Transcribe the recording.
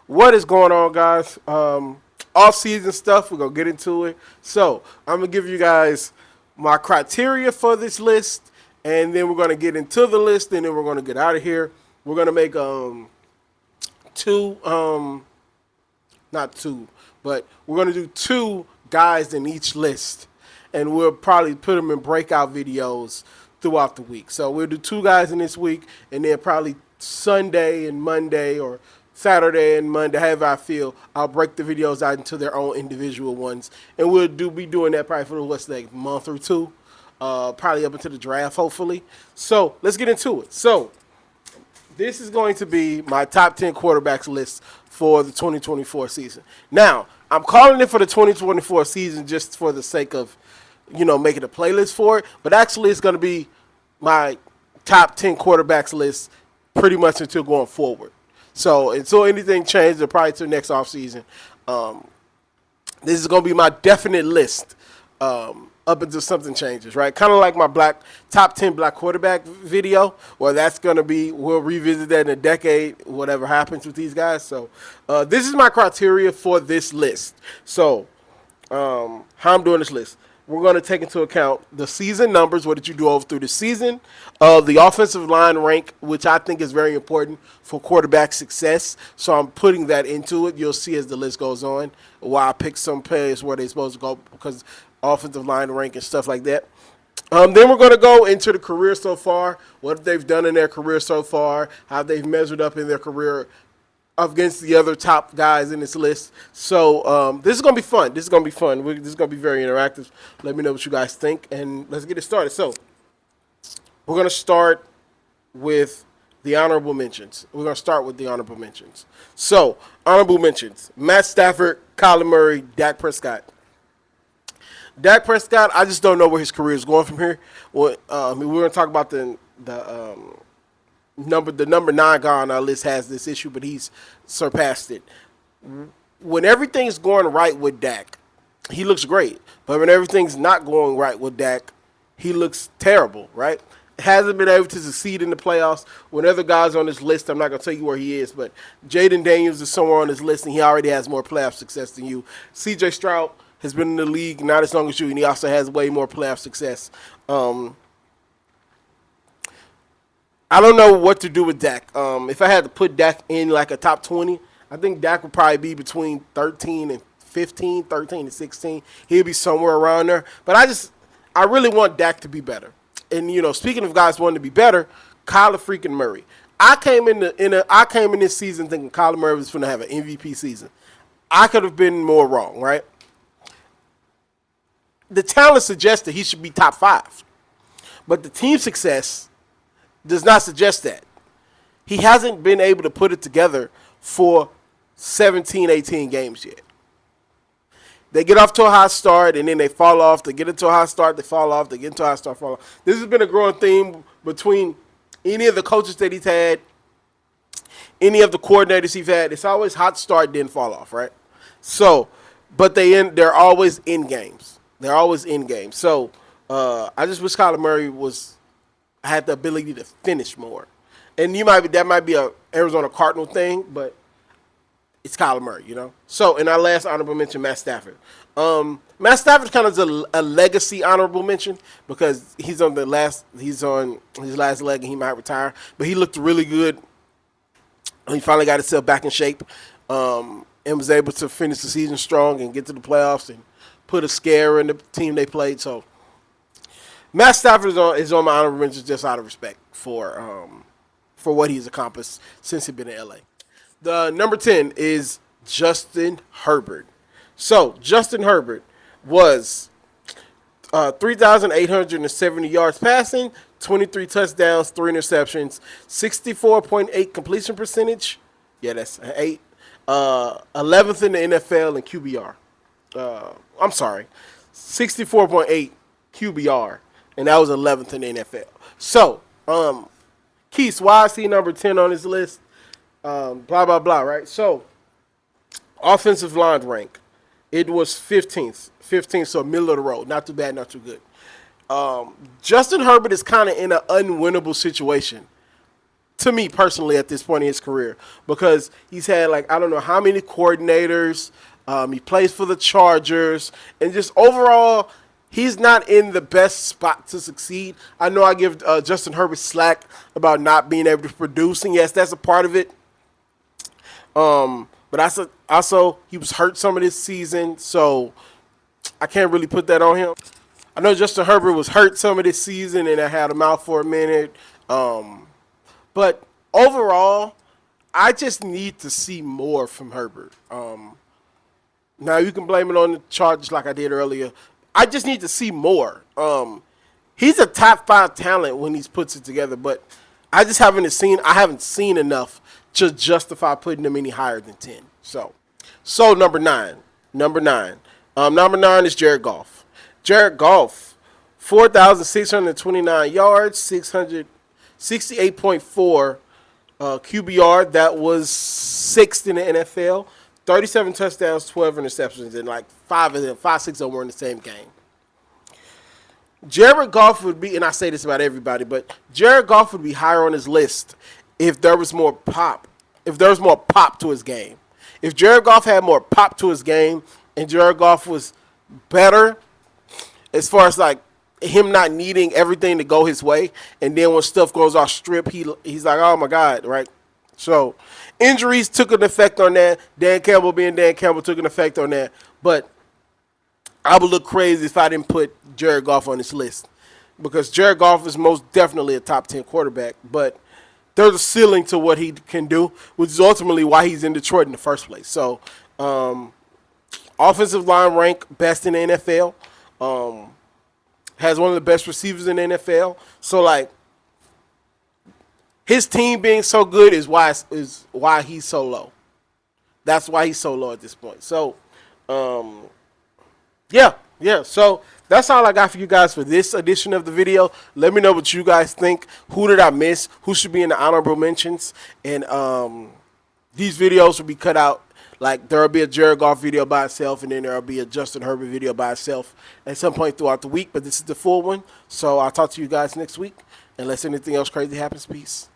What is going on, guys? Off-season stuff. We're gonna get into it. So I'm gonna give you guys my criteria for this list, and then we're gonna get into the list, and then we're gonna get out of here. We're gonna make two not two, but we're gonna do two guys in each list, and we'll probably put them in breakout videos throughout the week. So we'll do two guys in this week, and then probably Sunday and Monday or Saturday and Monday, however I feel, I'll break the videos out into their own individual ones, and we'll be doing that probably for what's next month or two, probably up until the draft, hopefully. So let's get into it. So this is going to be my top 10 quarterbacks list for the 2024 season. Now, I'm calling it for the 2024 season just for the sake of, making a playlist for it, but actually it's going to be my top 10 quarterbacks list pretty much until going forward. So until anything changes, or probably till next offseason, this is going to be my definite list up until something changes, right? Kind of like my top 10 black quarterback video, where that's going to be, we'll revisit that in a decade, whatever happens with these guys. So this is my criteria for this list. So how I'm doing this list. We're going to take into account the season numbers. What did you do over through the season? The offensive line rank, which I think is very important for quarterback success. So I'm putting that into it. You'll see as the list goes on why I pick some players where they're supposed to go because offensive line rank and stuff like that. Then we're going to go into the career so far, what they've done in their career so far, how they've measured up in their career against the other top guys in this list. So this is going to be fun. This is going to be fun. This is going to be very interactive. Let me know what you guys think, and let's get it started. So we're going to start with the honorable mentions. We're going to start with the honorable mentions. So honorable mentions: Matt Stafford, Kyler Murray, Dak Prescott. Dak Prescott, I just don't know where his career is going from here. Well, we're going to talk about the number 9 guy on our list has this issue, but he's surpassed it. When everything's going right with Dak, he looks great. But when everything's not going right with Dak, he looks terrible, right? Hasn't been able to succeed in the playoffs. When other guys on this list, I'm not going to tell you where he is, but Jaden Daniels is somewhere on this list, and he already has more playoff success than you. C.J. Stroud has been in the league not as long as you, and he also has way more playoff success. I don't know what to do with Dak. If I had to put Dak in like a top 20, I think Dak would probably be between 13 and 15, 13 and 16. He'll be somewhere around there. But I really want Dak to be better. And speaking of guys wanting to be better, Kyler freaking Murray. I came in this season thinking Kyler Murray was going to have an MVP season. I could have been more wrong, right? The talent suggests that he should be top 5. But the team success does not suggest that. He hasn't been able to put it together for 17, 18 games yet. They get off to a hot start, and then they fall off. They get into a hot start, they fall off. They get into a hot start, fall off. This has been a growing theme between any of the coaches that he's had, any of the coordinators he's had. It's always hot start, then fall off, right? So, but they're always in games. They're always in games. So, I just wish Kyler Murray had the ability to finish more. And that might be a Arizona Cardinal thing, but it's Kyler Murray, So, in our last honorable mention, Matt Stafford. Matt Stafford kind of is a legacy honorable mention because he's on his last leg and he might retire. But he looked really good. He finally got himself back in shape and was able to finish the season strong and get to the playoffs and put a scare in the team they played. So, Matt Stafford is on my honorable mentions just out of respect for what he's accomplished since he's been in LA. The number 10 is Justin Herbert. So Justin Herbert was 3,870 yards passing, 23 touchdowns, 3 interceptions, 64.8 completion percentage. Yeah, that's 8. 11th in the NFL in QBR. I'm sorry, 64.8 QBR. And that was 11th in the NFL. So, Keith, why is he number 10 on this list? Blah, blah, blah, right? So, offensive line rank. It was 15th. 15th, so middle of the road. Not too bad, not too good. Justin Herbert is kind of in an unwinnable situation to me personally at this point in his career, because he's had like I don't know how many coordinators. He plays for the Chargers, and just overall, he's not in the best spot to succeed. I know I give Justin Herbert slack about not being able to produce, and yes, that's a part of it. But also he was hurt some of this season, so I can't really put that on him. I know Justin Herbert was hurt some of this season, and I had him out for a minute. But overall, I just need to see more from Herbert. Now, you can blame it on the Chargers like I did earlier. I just need to see more. He's a top 5 talent when he puts it together, but I just haven't seen enough to justify putting him any higher than 10. So number 9. Number 9 is Jared Goff. Jared Goff, 4,629 yards, 668.4 QBR. That was 6th in the NFL. 37 touchdowns, 12 interceptions, and like 6 of them were in the same game. Jared Goff would be, and I say this about everybody, but Jared Goff would be higher on his list if there was more pop. If there was more pop to his game. If Jared Goff had more pop to his game and Jared Goff was better as far as like him not needing everything to go his way, and then when stuff goes off strip, he's like, oh my God, right? So injuries took an effect on that. Dan Campbell being Dan Campbell took an effect on that. But I would look crazy if I didn't put Jared Goff on this list, because Jared Goff is most definitely a top 10 quarterback. But there's a ceiling to what he can do, which is ultimately why he's in Detroit in the first place. So offensive line rank best in the NFL. Has one of the best receivers in the NFL. So like, his team being so good is why he's so low. That's why he's so low at this point. So, yeah. So that's all I got for you guys for this edition of the video. Let me know what you guys think. Who did I miss? Who should be in the honorable mentions? And these videos will be cut out. Like, there will be a Jared Goff video by itself, and then there will be a Justin Herbert video by itself at some point throughout the week. But this is the full one. So I'll talk to you guys next week. Unless anything else crazy happens, peace.